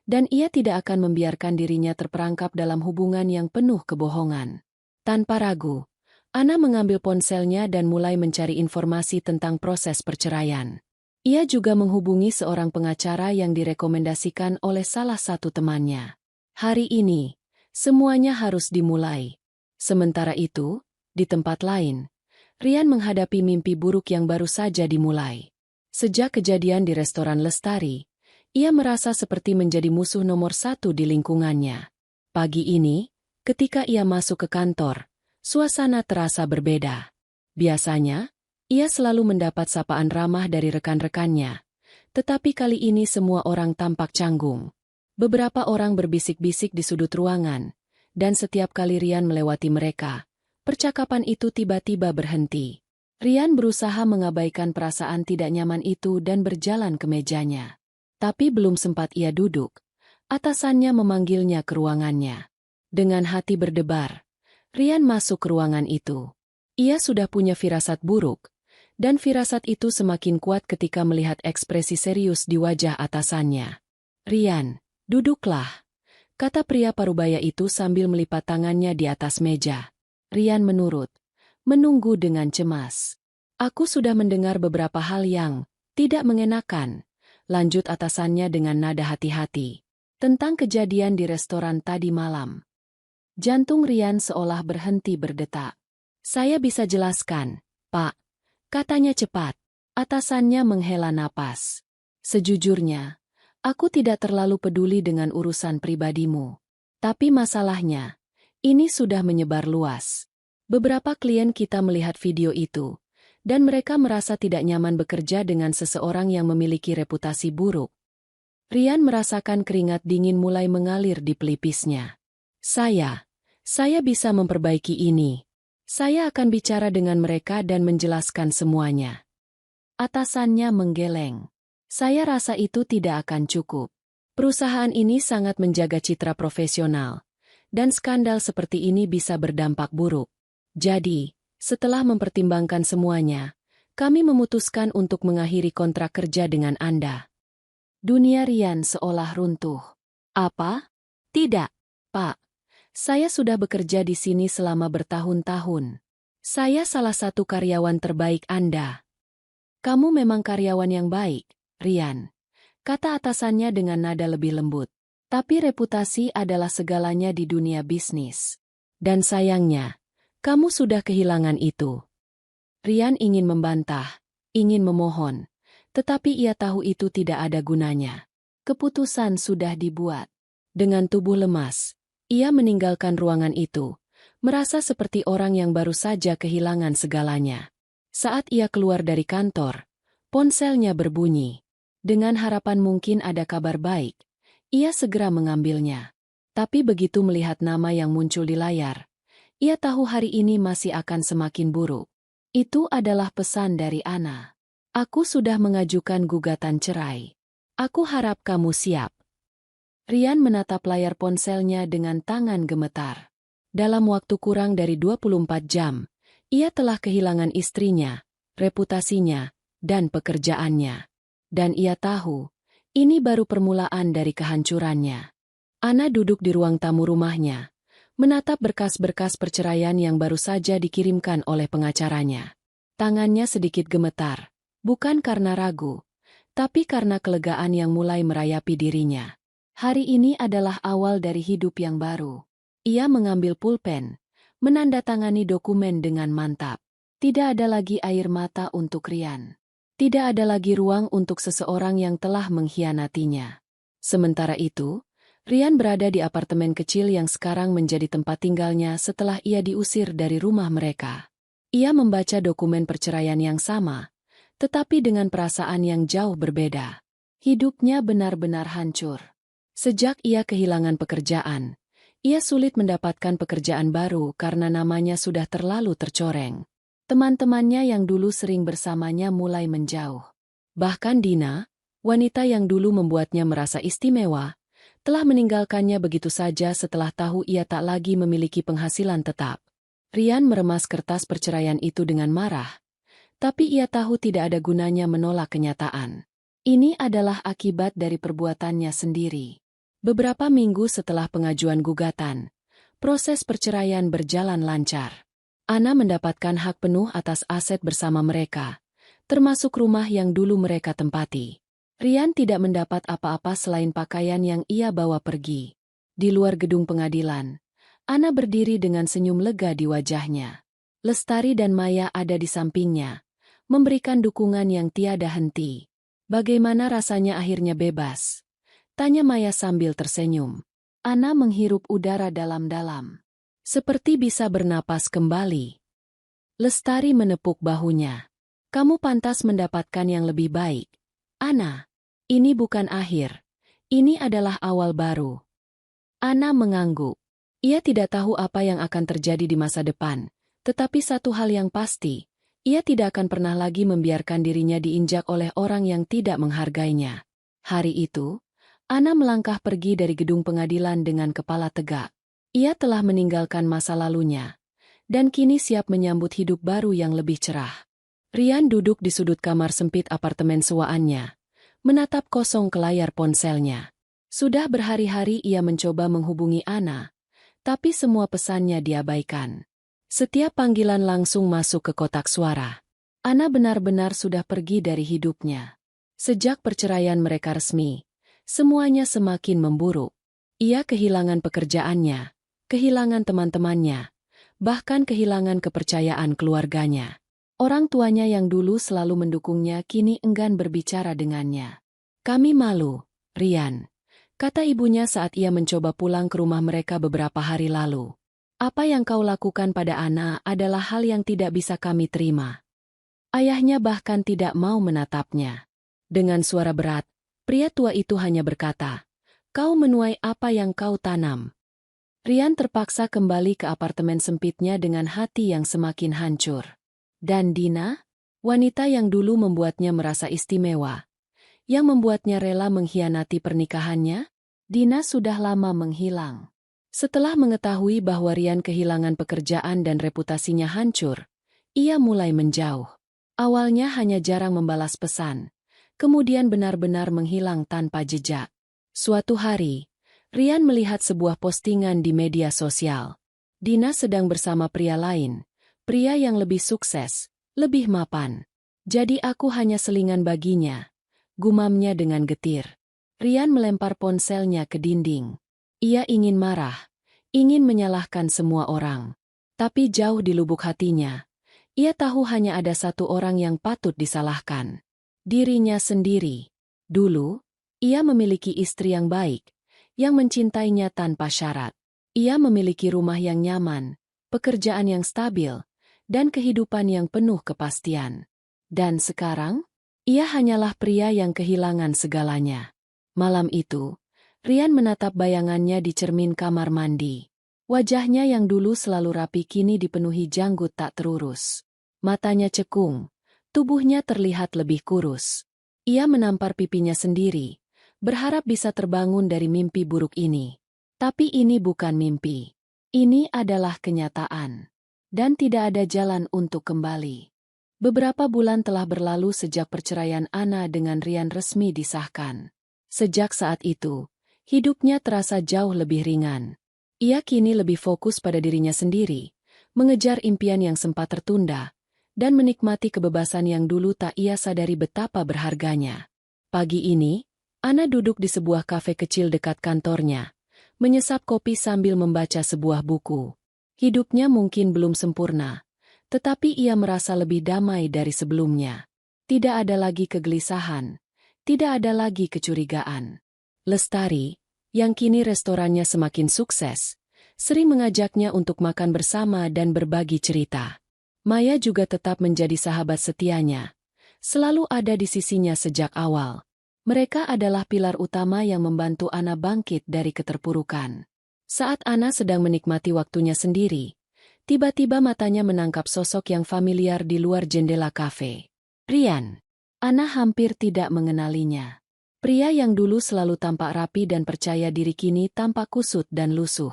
Speaker 1: dan ia tidak akan membiarkan dirinya terperangkap dalam hubungan yang penuh kebohongan. Tanpa ragu, Ana mengambil ponselnya dan mulai mencari informasi tentang proses perceraian. Ia juga menghubungi seorang pengacara yang direkomendasikan oleh salah satu temannya. Hari ini, semuanya harus dimulai. Sementara itu, di tempat lain, Rian menghadapi mimpi buruk yang baru saja dimulai. Sejak kejadian di restoran Lestari, ia merasa seperti menjadi musuh nomor satu di lingkungannya. Pagi ini, ketika ia masuk ke kantor, suasana terasa berbeda. Biasanya, ia selalu mendapat sapaan ramah dari rekan-rekannya. Tetapi kali ini semua orang tampak canggung. Beberapa orang berbisik-bisik di sudut ruangan, dan setiap kali Rian melewati mereka, percakapan itu tiba-tiba berhenti. Rian berusaha mengabaikan perasaan tidak nyaman itu dan berjalan ke mejanya. Tapi belum sempat ia duduk, atasannya memanggilnya ke ruangannya. Dengan hati berdebar, Rian masuk ke ruangan itu. Ia sudah punya firasat buruk, dan firasat itu semakin kuat ketika melihat ekspresi serius di wajah atasannya. "Rian, duduklah," kata pria parubaya itu sambil melipat tangannya di atas meja. Rian menurut, menunggu dengan cemas. "Aku sudah mendengar beberapa hal yang tidak mengenakan," lanjut atasannya dengan nada hati-hati, "tentang kejadian di restoran tadi malam." Jantung Rian seolah berhenti berdetak. "Saya bisa jelaskan, Pak," katanya cepat. Atasannya menghela napas. "Sejujurnya, aku tidak terlalu peduli dengan urusan pribadimu. Tapi masalahnya, ini sudah menyebar luas. Beberapa klien kita melihat video itu, dan mereka merasa tidak nyaman bekerja dengan seseorang yang memiliki reputasi buruk." Rian merasakan keringat dingin mulai mengalir di pelipisnya. Saya bisa memperbaiki ini. Saya akan bicara dengan mereka dan menjelaskan semuanya." Atasannya menggeleng. "Saya rasa itu tidak akan cukup. Perusahaan ini sangat menjaga citra profesional, dan skandal seperti ini bisa berdampak buruk. Jadi, setelah mempertimbangkan semuanya, kami memutuskan untuk mengakhiri kontrak kerja dengan Anda." Dunia Rian seolah runtuh. "Apa? Tidak, Pak. Saya sudah bekerja di sini selama bertahun-tahun. Saya salah satu karyawan terbaik Anda." "Kamu memang karyawan yang baik, Rian," kata atasannya dengan nada lebih lembut. "Tapi reputasi adalah segalanya di dunia bisnis. Dan sayangnya, kamu sudah kehilangan itu." Rian ingin membantah, ingin memohon, tetapi ia tahu itu tidak ada gunanya. Keputusan sudah dibuat. Dengan tubuh lemas, ia meninggalkan ruangan itu, merasa seperti orang yang baru saja kehilangan segalanya. Saat ia keluar dari kantor, ponselnya berbunyi. Dengan harapan mungkin ada kabar baik, ia segera mengambilnya. Tapi begitu melihat nama yang muncul di layar, ia tahu hari ini masih akan semakin buruk. Itu adalah pesan dari Ana. "Aku sudah mengajukan gugatan cerai. Aku harap kamu siap." Rian menatap layar ponselnya dengan tangan gemetar. Dalam waktu kurang dari 24 jam, ia telah kehilangan istrinya, reputasinya, dan pekerjaannya. Dan ia tahu, ini baru permulaan dari kehancurannya. Ana duduk di ruang tamu rumahnya, menatap berkas-berkas perceraian yang baru saja dikirimkan oleh pengacaranya. Tangannya sedikit gemetar, bukan karena ragu, tapi karena kelegaan yang mulai merayapi dirinya. Hari ini adalah awal dari hidup yang baru. Ia mengambil pulpen, menandatangani dokumen dengan mantap. Tidak ada lagi air mata untuk Rian. Tidak ada lagi ruang untuk seseorang yang telah mengkhianatinya. Sementara itu, Rian berada di apartemen kecil yang sekarang menjadi tempat tinggalnya setelah ia diusir dari rumah mereka. Ia membaca dokumen perceraian yang sama, tetapi dengan perasaan yang jauh berbeda. Hidupnya benar-benar hancur. Sejak ia kehilangan pekerjaan, ia sulit mendapatkan pekerjaan baru karena namanya sudah terlalu tercoreng. Teman-temannya yang dulu sering bersamanya mulai menjauh. Bahkan Dina, wanita yang dulu membuatnya merasa istimewa, telah meninggalkannya begitu saja setelah tahu ia tak lagi memiliki penghasilan tetap. Rian meremas kertas perceraian itu dengan marah, tapi ia tahu tidak ada gunanya menolak kenyataan. Ini adalah akibat dari perbuatannya sendiri. Beberapa minggu setelah pengajuan gugatan, proses perceraian berjalan lancar. Ana mendapatkan hak penuh atas aset bersama mereka, termasuk rumah yang dulu mereka tempati. Rian tidak mendapat apa-apa selain pakaian yang ia bawa pergi. Di luar gedung pengadilan, Ana berdiri dengan senyum lega di wajahnya. Lestari dan Maya ada di sampingnya, memberikan dukungan yang tiada henti. Bagaimana rasanya akhirnya bebas? Tanya Maya sambil tersenyum. Ana menghirup udara dalam-dalam, seperti bisa bernapas kembali. Lestari menepuk bahunya. Kamu pantas mendapatkan yang lebih baik, Ana. Ini bukan akhir. Ini adalah awal baru. Ana mengangguk. Ia tidak tahu apa yang akan terjadi di masa depan, tetapi satu hal yang pasti, ia tidak akan pernah lagi membiarkan dirinya diinjak oleh orang yang tidak menghargainya. Hari itu, Ana melangkah pergi dari gedung pengadilan dengan kepala tegak. Ia telah meninggalkan masa lalunya, dan kini siap menyambut hidup baru yang lebih cerah. Rian duduk di sudut kamar sempit apartemen sewaannya, menatap kosong ke layar ponselnya. Sudah berhari-hari ia mencoba menghubungi Ana, tapi semua pesannya diabaikan. Setiap panggilan langsung masuk ke kotak suara. Ana benar-benar sudah pergi dari hidupnya. Sejak perceraian mereka resmi, semuanya semakin memburuk. Ia kehilangan pekerjaannya, kehilangan teman-temannya, bahkan kehilangan kepercayaan keluarganya. Orang tuanya yang dulu selalu mendukungnya kini enggan berbicara dengannya. Kami malu, Rian, kata ibunya saat ia mencoba pulang ke rumah mereka beberapa hari lalu. Apa yang kau lakukan pada Ana adalah hal yang tidak bisa kami terima. Ayahnya bahkan tidak mau menatapnya. Dengan suara berat, pria tua itu hanya berkata, kau menuai apa yang kau tanam. Rian terpaksa kembali ke apartemen sempitnya dengan hati yang semakin hancur. Dan Dina, wanita yang dulu membuatnya merasa istimewa, yang membuatnya rela mengkhianati pernikahannya, Dina sudah lama menghilang. Setelah mengetahui bahwa Rian kehilangan pekerjaan dan reputasinya hancur, ia mulai menjauh. Awalnya hanya jarang membalas pesan, kemudian benar-benar menghilang tanpa jejak. Suatu hari, Rian melihat sebuah postingan di media sosial. Dina sedang bersama pria lain. Pria yang lebih sukses, lebih mapan. Jadi aku hanya selingan baginya, gumamnya dengan getir. Rian melempar ponselnya ke dinding. Ia ingin marah, ingin menyalahkan semua orang. Tapi jauh di lubuk hatinya, ia tahu hanya ada satu orang yang patut disalahkan. Dirinya sendiri. Dulu, ia memiliki istri yang baik, yang mencintainya tanpa syarat. Ia memiliki rumah yang nyaman, pekerjaan yang stabil, dan kehidupan yang penuh kepastian. Dan sekarang, ia hanyalah pria yang kehilangan segalanya. Malam itu, Rian menatap bayangannya di cermin kamar mandi. Wajahnya yang dulu selalu rapi kini dipenuhi janggut tak terurus. Matanya cekung, tubuhnya terlihat lebih kurus. Ia menampar pipinya sendiri, berharap bisa terbangun dari mimpi buruk ini. Tapi ini bukan mimpi. Ini adalah kenyataan. Dan tidak ada jalan untuk kembali. Beberapa bulan telah berlalu sejak perceraian Ana dengan Rian resmi disahkan. Sejak saat itu, hidupnya terasa jauh lebih ringan. Ia kini lebih fokus pada dirinya sendiri, mengejar impian yang sempat tertunda, dan menikmati kebebasan yang dulu tak ia sadari betapa berharganya. Pagi ini, Ana duduk di sebuah kafe kecil dekat kantornya, menyesap kopi sambil membaca sebuah buku. Hidupnya mungkin belum sempurna, tetapi ia merasa lebih damai dari sebelumnya. Tidak ada lagi kegelisahan, tidak ada lagi kecurigaan. Lestari, yang kini restorannya semakin sukses, sering mengajaknya untuk makan bersama dan berbagi cerita. Maya juga tetap menjadi sahabat setianya, selalu ada di sisinya sejak awal. Mereka adalah pilar utama yang membantu Ana bangkit dari keterpurukan. Saat Ana sedang menikmati waktunya sendiri, tiba-tiba matanya menangkap sosok yang familiar di luar jendela kafe. Rian. Ana hampir tidak mengenalinya. Pria yang dulu selalu tampak rapi dan percaya diri kini tampak kusut dan lusuh.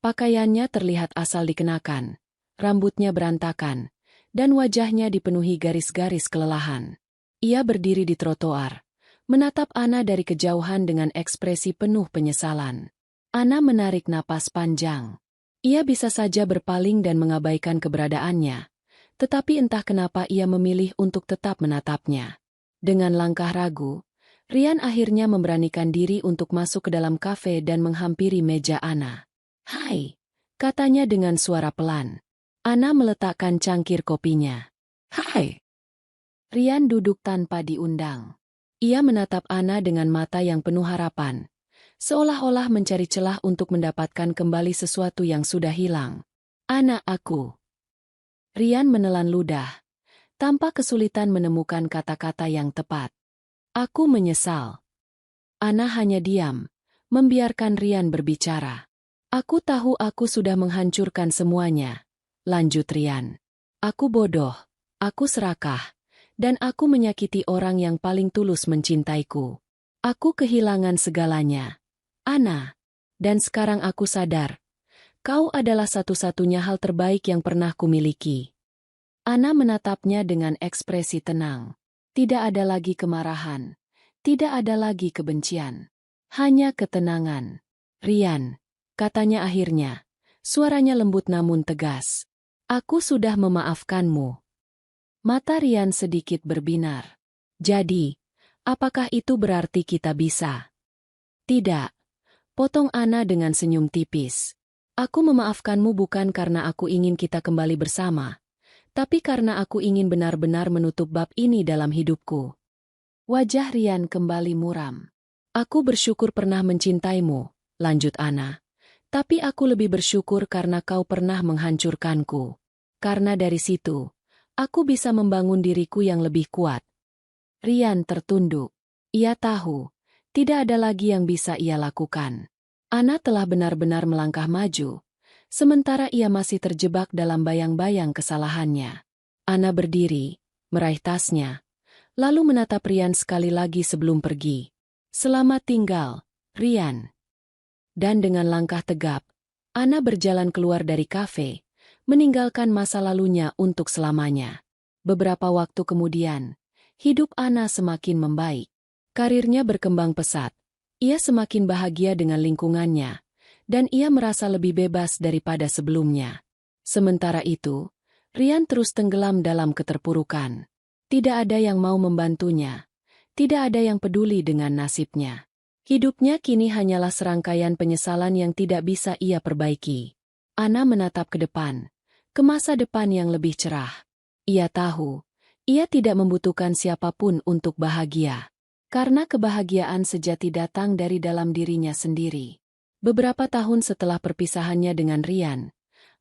Speaker 1: Pakaiannya terlihat asal dikenakan, rambutnya berantakan, dan wajahnya dipenuhi garis-garis kelelahan. Ia berdiri di trotoar, menatap Ana dari kejauhan dengan ekspresi penuh penyesalan. Ana menarik napas panjang. Ia bisa saja berpaling dan mengabaikan keberadaannya, tetapi entah kenapa ia memilih untuk tetap menatapnya. Dengan langkah ragu, Rian akhirnya memberanikan diri untuk masuk ke dalam kafe dan menghampiri meja Ana. "Hai," katanya dengan suara pelan. Ana meletakkan cangkir kopinya. "Hai." Rian duduk tanpa diundang. Ia menatap Ana dengan mata yang penuh harapan, seolah-olah mencari celah untuk mendapatkan kembali sesuatu yang sudah hilang. "Ana, aku." Rian menelan ludah, tanpa kesulitan menemukan kata-kata yang tepat. "Aku menyesal." Ana hanya diam, membiarkan Rian berbicara. "Aku tahu aku sudah menghancurkan semuanya," lanjut Rian. "Aku bodoh, aku serakah, dan aku menyakiti orang yang paling tulus mencintaiku. Aku kehilangan segalanya, Ana. Dan sekarang aku sadar, kau adalah satu-satunya hal terbaik yang pernah kumiliki." Ana menatapnya dengan ekspresi tenang. Tidak ada lagi kemarahan, tidak ada lagi kebencian, hanya ketenangan. "Rian," katanya akhirnya, suaranya lembut namun tegas. "Aku sudah memaafkanmu." Mata Rian sedikit berbinar. "Jadi, apakah itu berarti kita bisa?" "Tidak," potong Ana dengan senyum tipis. "Aku memaafkanmu bukan karena aku ingin kita kembali bersama, tapi karena aku ingin benar-benar menutup bab ini dalam hidupku." Wajah Rian kembali muram. "Aku bersyukur pernah mencintaimu," lanjut Ana. "Tapi aku lebih bersyukur karena kau pernah menghancurkanku. Karena dari situ, aku bisa membangun diriku yang lebih kuat." Rian tertunduk. Ia tahu, tidak ada lagi yang bisa ia lakukan. Ana telah benar-benar melangkah maju, sementara ia masih terjebak dalam bayang-bayang kesalahannya. Ana berdiri, meraih tasnya, lalu menatap Rian sekali lagi sebelum pergi. "Selamat tinggal, Rian." Dan dengan langkah tegap, Ana berjalan keluar dari kafe, meninggalkan masa lalunya untuk selamanya. Beberapa waktu kemudian, hidup Ana semakin membaik. Karirnya berkembang pesat. Ia semakin bahagia dengan lingkungannya, dan ia merasa lebih bebas daripada sebelumnya. Sementara itu, Rian terus tenggelam dalam keterpurukan. Tidak ada yang mau membantunya. Tidak ada yang peduli dengan nasibnya. Hidupnya kini hanyalah serangkaian penyesalan yang tidak bisa ia perbaiki. Ana menatap ke depan, ke masa depan yang lebih cerah. Ia tahu, ia tidak membutuhkan siapapun untuk bahagia. Karena kebahagiaan sejati datang dari dalam dirinya sendiri. Beberapa tahun setelah perpisahannya dengan Rian,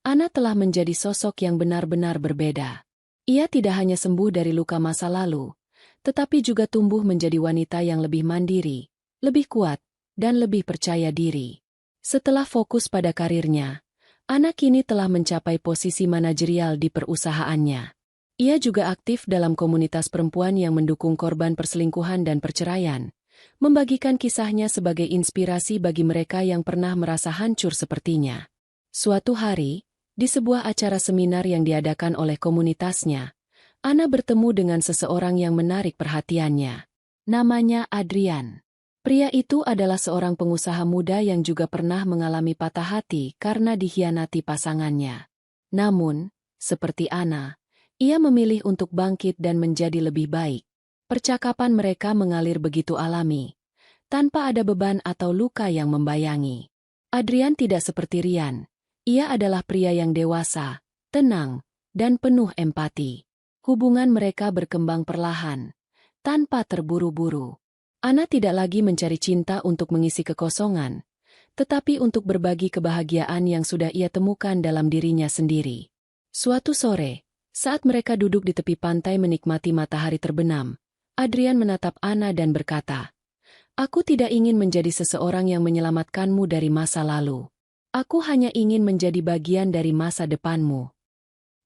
Speaker 1: Ana telah menjadi sosok yang benar-benar berbeda. Ia tidak hanya sembuh dari luka masa lalu, tetapi juga tumbuh menjadi wanita yang lebih mandiri, lebih kuat, dan lebih percaya diri. Setelah fokus pada karirnya, Ana kini telah mencapai posisi manajerial di perusahaannya. Ia juga aktif dalam komunitas perempuan yang mendukung korban perselingkuhan dan perceraian, membagikan kisahnya sebagai inspirasi bagi mereka yang pernah merasa hancur sepertinya. Suatu hari, di sebuah acara seminar yang diadakan oleh komunitasnya, Ana bertemu dengan seseorang yang menarik perhatiannya. Namanya Adrian. Pria itu adalah seorang pengusaha muda yang juga pernah mengalami patah hati karena dikhianati pasangannya. Namun, seperti Ana, ia memilih untuk bangkit dan menjadi lebih baik. Percakapan mereka mengalir begitu alami, tanpa ada beban atau luka yang membayangi. Adrian tidak seperti Rian. Ia adalah pria yang dewasa, tenang, dan penuh empati. Hubungan mereka berkembang perlahan, tanpa terburu-buru. Ana tidak lagi mencari cinta untuk mengisi kekosongan, tetapi untuk berbagi kebahagiaan yang sudah ia temukan dalam dirinya sendiri. Suatu sore, saat mereka duduk di tepi pantai menikmati matahari terbenam, Adrian menatap Anna dan berkata, "Aku tidak ingin menjadi seseorang yang menyelamatkanmu dari masa lalu. Aku hanya ingin menjadi bagian dari masa depanmu."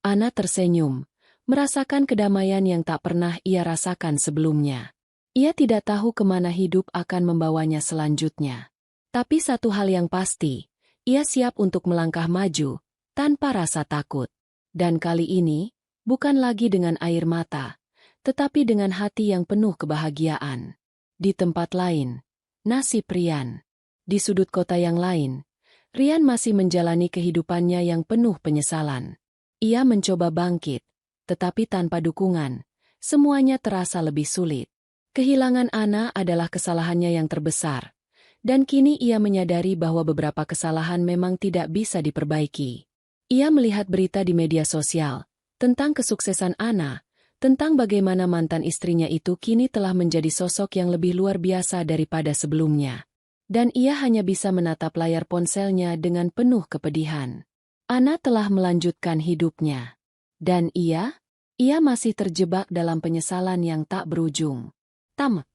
Speaker 1: Anna tersenyum, merasakan kedamaian yang tak pernah ia rasakan sebelumnya. Ia tidak tahu kemana hidup akan membawanya selanjutnya. Tapi satu hal yang pasti, ia siap untuk melangkah maju, tanpa rasa takut. Dan kali ini, bukan lagi dengan air mata, tetapi dengan hati yang penuh kebahagiaan. Di tempat lain, nasib Rian. Di sudut kota yang lain, Rian masih menjalani kehidupannya yang penuh penyesalan. Ia mencoba bangkit, tetapi tanpa dukungan, semuanya terasa lebih sulit. Kehilangan Anna adalah kesalahannya yang terbesar, dan kini ia menyadari bahwa beberapa kesalahan memang tidak bisa diperbaiki. Ia melihat berita di media sosial tentang kesuksesan Anna, tentang bagaimana mantan istrinya itu kini telah menjadi sosok yang lebih luar biasa daripada sebelumnya. Dan ia hanya bisa menatap layar ponselnya dengan penuh kepedihan. Anna telah melanjutkan hidupnya. Dan ia masih terjebak dalam penyesalan yang tak berujung. Tamat.